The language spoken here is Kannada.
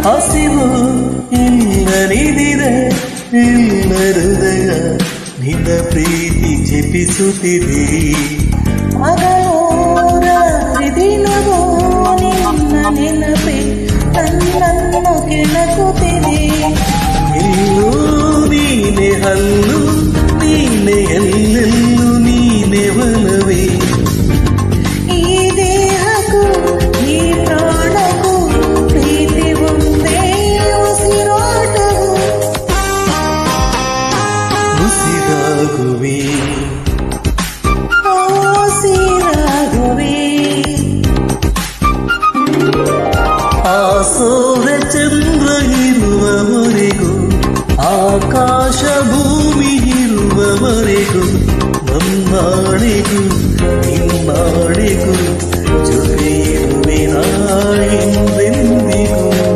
ಹಸಿವು ಇಲ್ಲನಿದಿದೆ ಇಲ್ಲ ಹೃದಯ ನಿನ್ನ ಪ್ರೀತಿ ಜಪಿಸುತ್ತಿದೆ ದಿನವೂ ನಿನ್ನ ನೆನಪೆ ನನ್ನನ್ನು ಕೆಣಕುತ್ತಿದೆ ಎಲ್ಲೂ ನೀನೆ ಹಲ್ಲು ನೀನೆ ಎಲ್ಲೆಲ್ಲೂ ನೀನೆ ಒಲವೇ ಈ ದೇಹಕ್ಕೂ ಈ ಪ್ರಾಣಕ್ಕೂ ಪ್ರೀತಿ ಒಂದೇ ಉಸಿರಾಟವು ಉಸಿರಾಗುವೆ ಸೂರ್ಯ ಚಂದ್ರ ಇರುವವರೆಗೂ ಆಕಾಶ ಭೂಮಿ ಇರುವವರೆಗೂ ನನ್ನಾಣೆಗೂ